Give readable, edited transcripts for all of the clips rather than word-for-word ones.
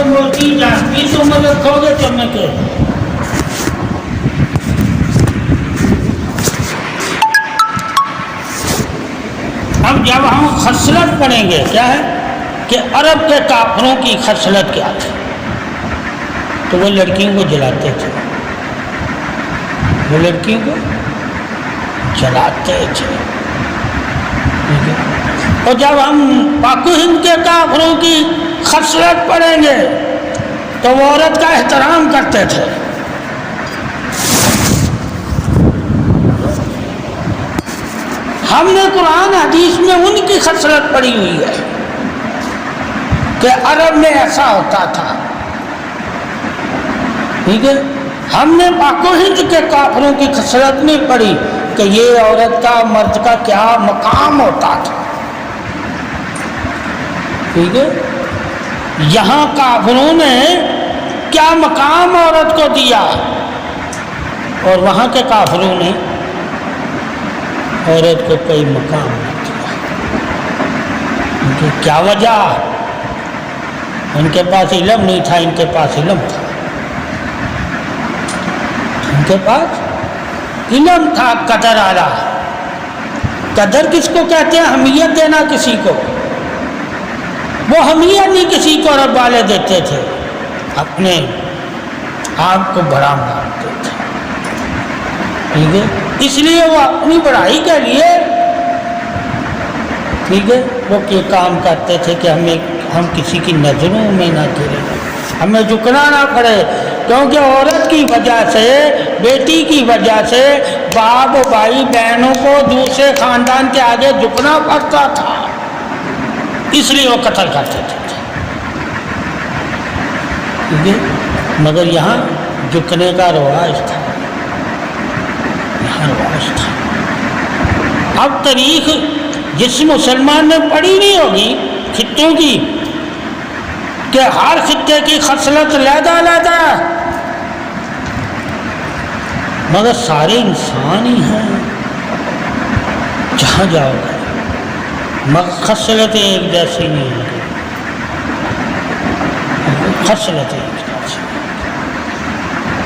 بولتی جاتی تو میں رکھو گے تمہیں کہ اب جب ہم خصلت پڑھیں گے کیا ہے کہ عرب کے کافروں کی خصلت کیا تھی، تو وہ لڑکیوں کو جلاتے تھے، وہ لڑکیوں کو جلاتے تھے، اور جب ہم پاک و ہند کے کافروں کی خصلت پڑھیں گے تو وہ عورت کا احترام کرتے تھے۔ ہم نے قرآن حدیث میں ان کی خصلت پڑھی ہوئی ہے کہ عرب میں ایسا ہوتا تھا، ٹھیک ہے۔ ہم نے پاک و ہند کے کافروں کی خصلت نہیں پڑھی کہ یہ عورت کا مرد کا کیا مقام ہوتا تھا، ٹھیک ہے۔ یہاں کافروں نے کیا مقام عورت کو دیا اور وہاں کے کافروں نے عورت کو کوئی مقام نہیں دیا۔ ان کی کیا وجہ؟ ان کے پاس علم نہیں تھا، ان کے پاس علم تھا، ان کے پاس علم تھا قدر اعلیٰ۔ قدر کس کو کہتے ہیں؟ اہمیت دینا کسی کو۔ وہ اہمیت نہیں کسی کو عرب والے دیتے تھے، اپنے آپ کو بڑا مانتے تھے، ٹھیک ہے۔ اس لیے وہ اپنی بڑائی کے لیے، ٹھیک ہے، وہ یہ کام کرتے تھے کہ ہم کسی کی نظروں میں نہ گریں، ہمیں جھکنا نہ پڑے، کیونکہ عورت کی وجہ سے، بیٹی کی وجہ سے باپ بھائی بہنوں کو دوسرے خاندان کے آگے جھکنا پڑتا تھا، اس لیے وہ قتل کرتے تھے، ٹھیک ہے۔ مگر یہاں جھکنے کا رواج تھا، یہاں رواج تھا۔ اب تاریخ جس مسلمان نے پڑھی نہیں ہوگی خطوں کی، کہ ہر خطے کی خصلت علیحدہ علیحدہ ہے، مگر سارے انسان ہی ہیں، جہاں جاؤ گے مگر خصلتیں ایک جیسی نہیں ہوں گی، خصلتیں ایک جیسی۔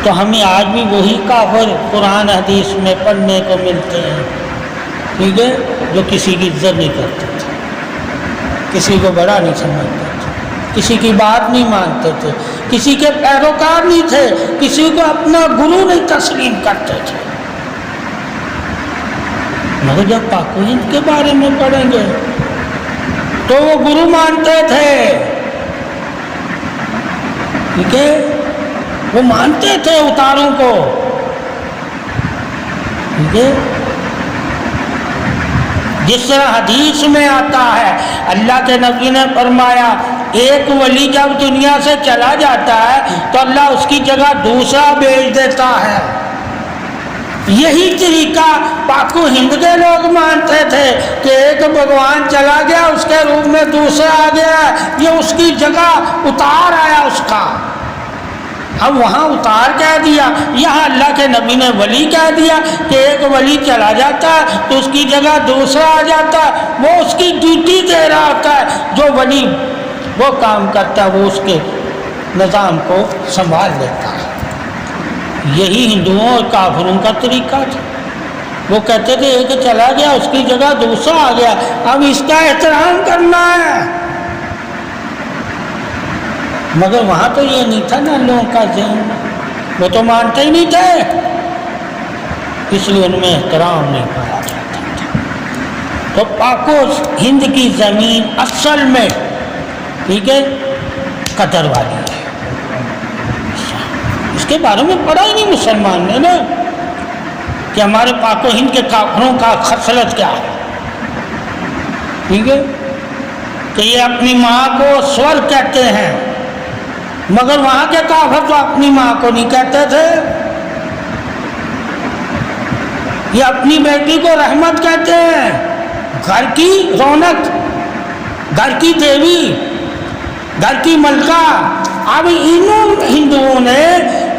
تو ہمیں آج بھی وہی کافر قرآن حدیث میں پڑھنے کو ملتے ہیں، ٹھیک ہے، جو کسی کی عزت نہیں کرتے تھے، کسی کو بڑا نہیں سمجھتے تھے، کسی کی بات نہیں مانتے تھے، کسی کے پیروکار نہیں تھے، کسی کو اپنا گرو نہیں تسلیم کرتے تھے۔ مگر جب پاک و ہند کے بارے میں پڑھیں گے تو وہ گرو مانتے تھے، ٹھیک ہے، وہ مانتے تھے اتاروں کو، ٹھیک ہے۔ جس طرح حدیث میں آتا ہے، اللہ کے نبی نے فرمایا ایک ولی جب دنیا سے چلا جاتا ہے تو اللہ اس کی جگہ دوسرا بھیج دیتا ہے۔ یہی طریقہ پاک و ہند کے لوگ مانتے تھے کہ ایک بھگوان چلا گیا، اس کے روپ میں دوسرا آ گیا، یہ اس کی جگہ اتار آیا اس کا۔ اب وہاں اتار کہہ دیا، یہاں اللہ کے نبی نے ولی کہہ دیا کہ ایک ولی چلا جاتا ہے تو اس کی جگہ دوسرا آ جاتا ہے، وہ اس کی ڈیوٹی دے رہا ہوتا ہے، جو ولی وہ کام کرتا ہے وہ اس کے نظام کو سنبھال لیتا ہے۔ یہی ہندوؤں اور کافروں کا طریقہ تھا، وہ کہتے تھے ایک چلا گیا اس کی جگہ دوسرا آ گیا، اب اس کا احترام کرنا ہے۔ مگر وہاں تو یہ نہیں تھا نا لوگوں کا ذہن، وہ تو مانتے ہی نہیں تھے، اس لیے ان میں احترام نہیں پایا جاتا تھا۔ تو پاک و ہند کی زمین اصل میں، ٹھیک ہے، قدر والی ہے، اس کے بارے میں پڑھا ہی نہیں مسلمان نے نا کہ ہمارے پاک و ہند کے کافروں کا خصلت کیا ہے، ٹھیک ہے، کہ یہ اپنی ماں کو سور کہتے ہیں، مگر وہاں کے کافر تو اپنی ماں کو نہیں کہتے تھے، یہ اپنی بیٹی کو رحمت کہتے ہیں، گھر کی رونق، گھر کی دیوی، گھر کی ملکہ۔ اب انہوں ہندوؤں نے،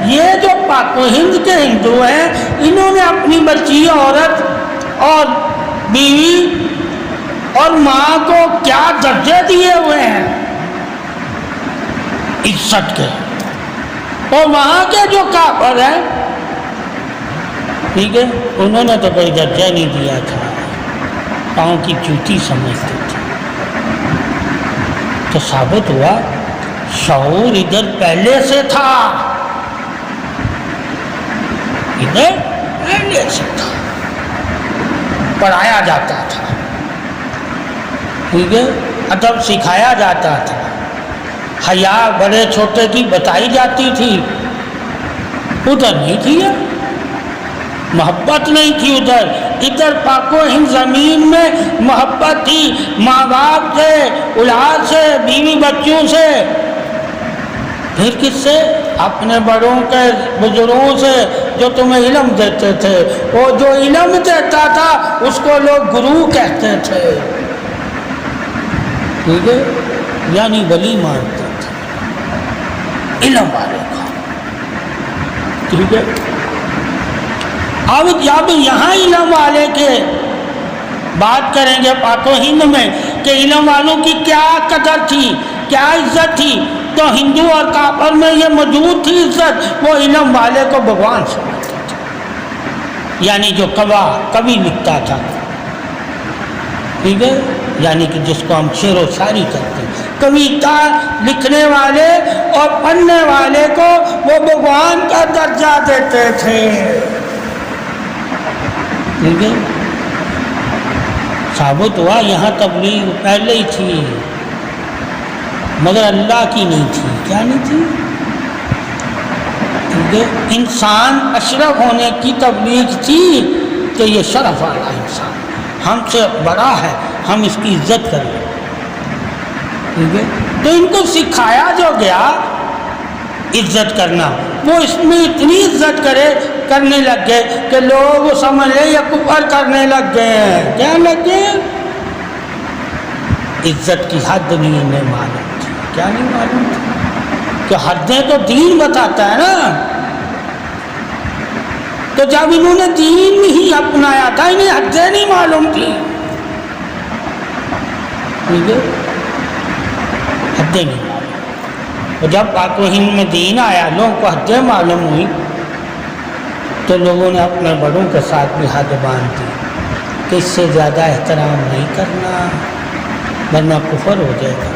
یہ جو پاک و ہند کے ہندو ہیں، انہوں نے اپنی بچی عورت اور بیوی اور ماں کو کیا درجے دیے ہوئے ہیں، عزت کے. اور وہاں کے جو کافر ہیں، ٹھیک ہے، انہوں نے تو کوئی درجہ نہیں دیا تھا، پاؤں کی چوٹی سمجھتے تھے. تو ثابت ہوا شعور ادھر پہلے سے تھا، ادھر پہلے سے تھا، پڑھایا جاتا تھا، ٹھیک ہے، ادب سکھایا جاتا تھا، حیا بڑے چھوٹے کی بتائی جاتی تھی. ادھر نہیں تھی، محبت نہیں تھی ادھر. ادھر پاک و ہند زمین میں محبت تھی، ماں باپ سے، اولاد سے، بیوی بچوں سے. پھر کس سے؟ اپنے بڑوں کے، بزرگوں سے جو تمہیں علم دیتے تھے. وہ جو علم دیتا تھا اس کو لوگ گرو کہتے تھے، ٹھیک ہے، یعنی ولی مانتے تھے علم والے کا، ٹھیک ہے. اب جب یہاں علم والے کے بات کریں گے پاک و ہند میں کہ علم والوں کی کیا قدر تھی، کیا عزت تھی، تو ہندو اور کافر میں یہ موجود تھی عزت. وہ علم والے کو بھگوان سمجھتے تھے، یعنی جو کبھی لکھتا تھا، ٹھیک ہے، یعنی کہ جس کو ہم شعر و شاعری کہتے ہیں، کویتا لکھنے والے اور پڑھنے والے کو وہ بھگوان کا درجہ دیتے تھے. ٹھیک ہے، ثابت ہوا یہاں تبلیغ پہلے ہی تھی، مگر اللہ کی نہیں تھی. کیا نہیں تھی؟ ٹھیک ہے، انسان اشرف ہونے کی تبلیغ تھی کہ یہ شرف والا انسان ہم سے بڑا ہے، ہم اس کی عزت کریں. ٹھیک ہے، تو ان کو سکھایا جو گیا عزت کرنا، وہ اس میں اتنی عزت کرنے لگ گئے کہ لوگ سمجھ لیں یا کفر کرنے لگ گئے ہیں. کیا لگ گئے؟ عزت کی حد نہیں انہیں معلوم تھی. کیا نہیں معلوم تھی؟ کہ حدیں تو دین بتاتا ہے نا. تو جب انہوں نے دین ہی اپنایا تھا انہیں حدیں نہیں معلوم تھی. ٹھیک ہے، حدیں نہیں معلوم. اور جب پاک و ہند میں دین آیا، لوگوں کو حدیں معلوم ہوئی، تو لوگوں نے اپنے بڑوں کے ساتھ بھی حد باندھ دی کہ اس سے زیادہ احترام نہیں کرنا، ورنہ کفر ہو جائے گا،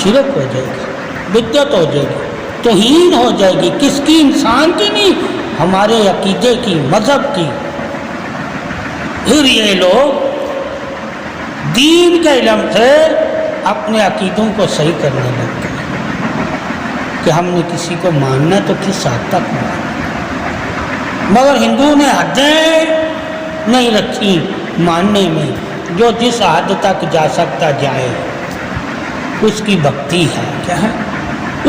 شرک ہو جائے گا، بدعت ہو جائے گی، توہین ہو جائے گی. کس کی؟ انسان کی نہیں، ہمارے عقیدے کی، مذہب کی. پھر یہ لوگ دین کے علم سے اپنے عقیدوں کو صحیح کرنے لگ گئے کہ ہم نے کسی کو ماننا تو کس حد تک ماننا. مگر ہندوؤں نے حدیں نہیں رکھی ماننے میں، جو جس حد تک جا سکتا جائے، اس کی بھکتی ہے. کیا ہے؟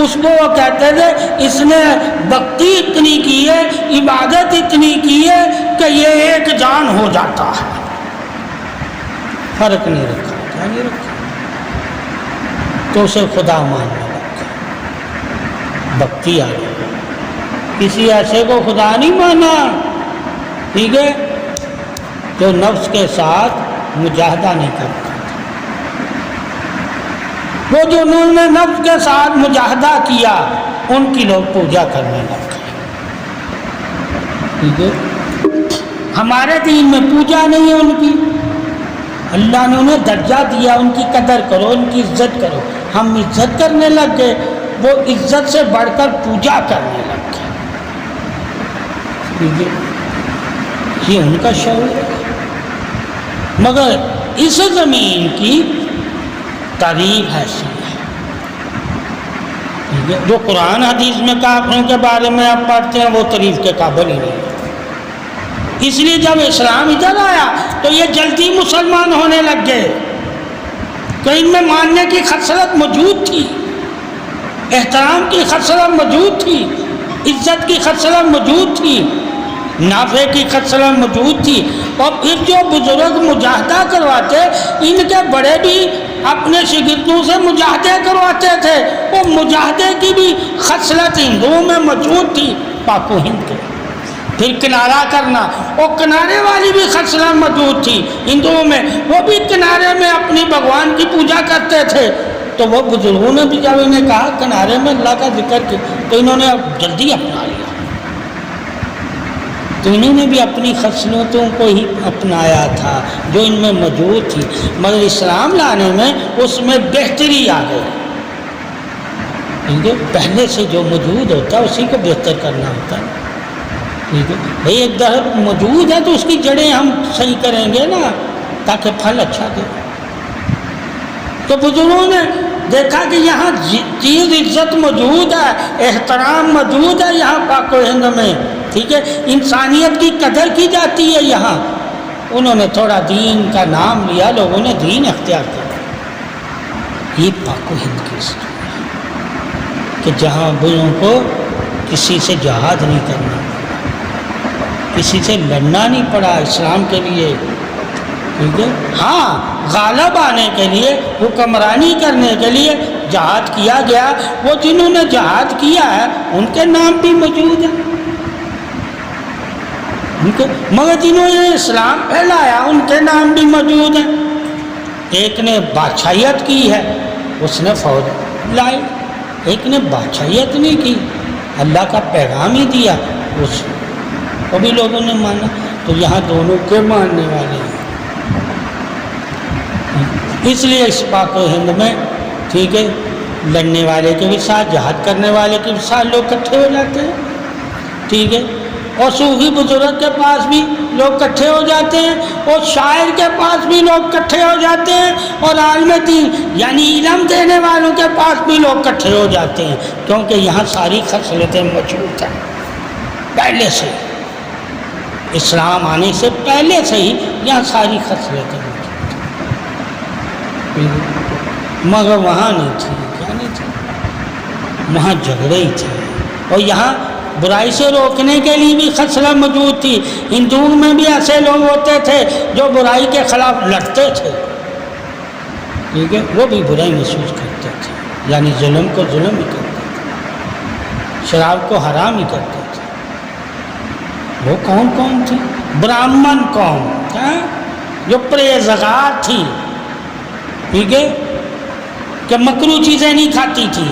اس کو وہ کہتے تھے اس نے بھکتی اتنی کی ہے، عبادت اتنی کی ہے کہ یہ ایک جان ہو جاتا ہے. فرق نہیں رکھا. کیا نہیں رکھا؟ تو اسے خدا ماننے لگا، بھکتی آ گئی. کسی ایسے کو خدا نہیں مانا، ٹھیک ہے، جو نفس کے ساتھ مجاہدہ نہیں کرتا. وہ جو انہوں نے نفس کے ساتھ مجاہدہ کیا ان کی لوگ پوجا کرنے لگ گئے. ٹھیک ہے، ہمارے دین میں پوجا نہیں ہے ان کی. اللہ نے انہیں درجہ دیا، ان کی قدر کرو، ان کی عزت کرو. ہم عزت کرنے لگ گئے، وہ عزت سے بڑھ کر پوجا کرنے لگ گئے. ٹھیک ہے، یہ ان کا شعور ہے. مگر اس زمین کی تعریف ایسی ہے، ٹھیک ہے، جو قرآن حدیث میں کافروں کے بارے میں آپ پڑھتے ہیں وہ تعریف کے قابل ہی نہیں ہے. اس لیے جب اسلام ادھر آیا تو یہ جلدی مسلمان ہونے لگ گئے کہ ان میں ماننے کی خصلت موجود تھی، احترام کی خصلت موجود تھی، عزت کی خصلت موجود تھی، نافع کی خصلت موجود تھی. اور پھر جو بزرگ مجاہدہ کرواتے، ان کے بڑے بھی اپنے شاگردوں سے مجاہدے کرواتے تھے. وہ مجاہدے کی بھی خصلت ہندوؤں میں موجود تھی، پاک و ہند کے. پھر کنارہ کرنا، وہ کنارے والی بھی خصلت موجود تھی ہندوؤں میں. وہ بھی کنارے میں اپنی بھگوان کی پوجا کرتے تھے. تو وہ بزرگوں نے بھی جب انہیں کہا کنارے میں اللہ کا ذکر کیا تو انہوں نے اب جلدی اپنا لیا، تو انہوں نے بھی اپنی خصلتوں کو ہی اپنایا تھا جو ان میں موجود تھی، مگر اسلام لانے میں اس میں بہتری آ گئی، کیونکہ پہلے سے جو موجود ہوتا ہے اسی کو بہتر کرنا ہوتا ہے، ٹھیک ہے بھائی ایک درخت موجود ہے تو اس کی جڑیں ہم صحیح کریں گے نا تاکہ پھل اچھا دے۔ تو بزرگوں نے دیکھا کہ یہاں چیز عزت موجود ہے، احترام موجود ہے یہاں پاک و ہند میں، ٹھیک ہے، انسانیت کی قدر کی جاتی ہے یہاں، انہوں نے تھوڑا دین کا نام لیا، لوگوں نے دین اختیار کیا۔ یہ پاک و ہند کی اسٹوری کہ جہاں بزرگوں کو کسی سے جہاد نہیں کرنا، کسی سے لڑنا نہیں پڑا اسلام کے لیے، ٹھیک ہے، ہاں غالب آنے کے لیے، حکمرانی کرنے کے لیے جہاد کیا گیا، وہ جنہوں نے جہاد کیا ہے ان کے نام بھی موجود ہیں، مگر جنہوں نے اسلام پھیلایا ان کے نام بھی موجود ہیں۔ ایک نے بادشاہیت کی ہے، اس نے فوج لائی، ایک نے بادشاہیت نہیں کی، اللہ کا پیغام ہی دیا، اس کو بھی لوگوں نے مانا، تو یہاں دونوں کے ماننے والے ہیں۔ اس لیے اس پاک و ہند میں، ٹھیک ہے، لڑنے والے کے بھی ساتھ، جہاد کرنے والے کے بھی ساتھ لوگ اکٹھے ہو جاتے ہیں، ٹھیک ہے، اور صوفی بزرگ کے پاس بھی لوگ اکٹھے ہو جاتے ہیں، اور شاعر کے پاس بھی لوگ اکٹھے ہو جاتے ہیں، اور عالم دین یعنی علم دینے والوں کے پاس بھی لوگ اکٹھے ہو جاتے ہیں، کیونکہ یہاں ساری خصلتیں موجود ہیں پہلے سے، اسلام آنے سے پہلے سے ہی یہاں ساری خصلتیں موجود ہیں، مگر وہاں نہیں تھی، کیا نہیں تھی، وہاں جھگڑے ہی تھے، اور یہاں برائی سے روکنے کے لیے بھی خصلت موجود تھی۔ ہندوؤں میں بھی ایسے لوگ ہوتے تھے جو برائی کے خلاف لڑتے تھے، ٹھیک ہے، وہ بھی برائی محسوس کرتے تھے، یعنی ظلم کو ظلم ہی کرتے تھے، شراب کو حرام ہی کرتے تھے۔ وہ کون تھی؟ براہمن قوم جو پرہیزگار تھی، ٹھیک ہے، کہ مکروہ چیزیں نہیں کھاتی تھی،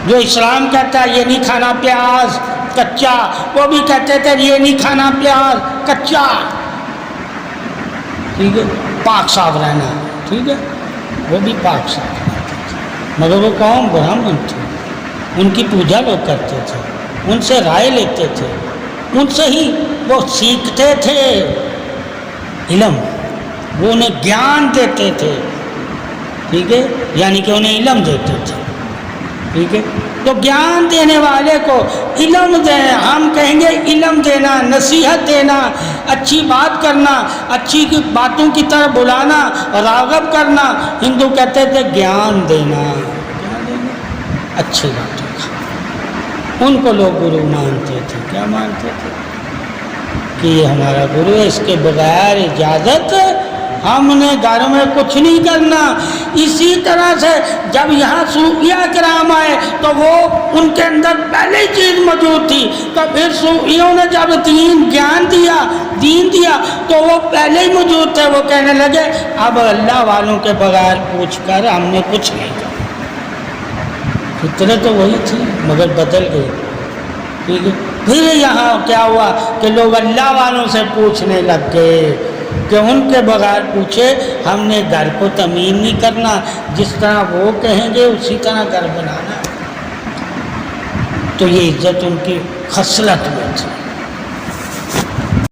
جو اسلام کہتا ہے یہ نہیں کھانا پیاز کچا، وہ بھی کہتے تھے یہ نہیں کھانا پیاز کچا، ٹھیک ہے، پاک صاف رہنا، ٹھیک ہے، وہ بھی پاک صاف رہتے تھے، مگر وہ قوم براہمن تھی، ان کی پوجا لوگ کرتے تھے، ان سے رائے لیتے تھے، ان سے ہی وہ سیکھتے تھے علم، وہ انہیں گیان دیتے تھے، ٹھیک ہے، یعنی کہ انہیں علم دیتے تھے، ٹھیک ہے، تو گیان دینے والے کو علم دیں، ہم کہیں گے علم دینا، نصیحت دینا، اچھی بات کرنا، اچھی باتوں کی طرف بلانا، راغب کرنا، ہندو کہتے تھے گیان دینا، اچھی باتیں کا، ان کو لوگ گرو مانتے تھے، کیا مانتے تھے کہ یہ ہمارا گرو ہے، اس کے بغیر اجازت ہم نے گھر میں کچھ نہیں کرنا۔ اسی طرح سے جب یہاں صوفیہ کرام آئے تو وہ ان کے اندر پہلے ہی چیز موجود تھی، تو پھر صوفیوں نے جب دین دیا تو وہ پہلے ہی موجود تھے، وہ کہنے لگے اب اللہ والوں کے بغیر پوچھ کر ہم نے کچھ نہیں کرنا، فطرت تو وہی تھی مگر بدل گئی، ٹھیک ہے، پھر یہاں کیا ہوا کہ لوگ اللہ والوں سے پوچھنے لگ گئے کہ ان کے بغیر پوچھے ہم نے گھر کو تعمیر نہیں کرنا، جس طرح وہ کہیں گے اسی طرح گھر بنانا، تو یہ عزت ان کی خصلت میں تھی۔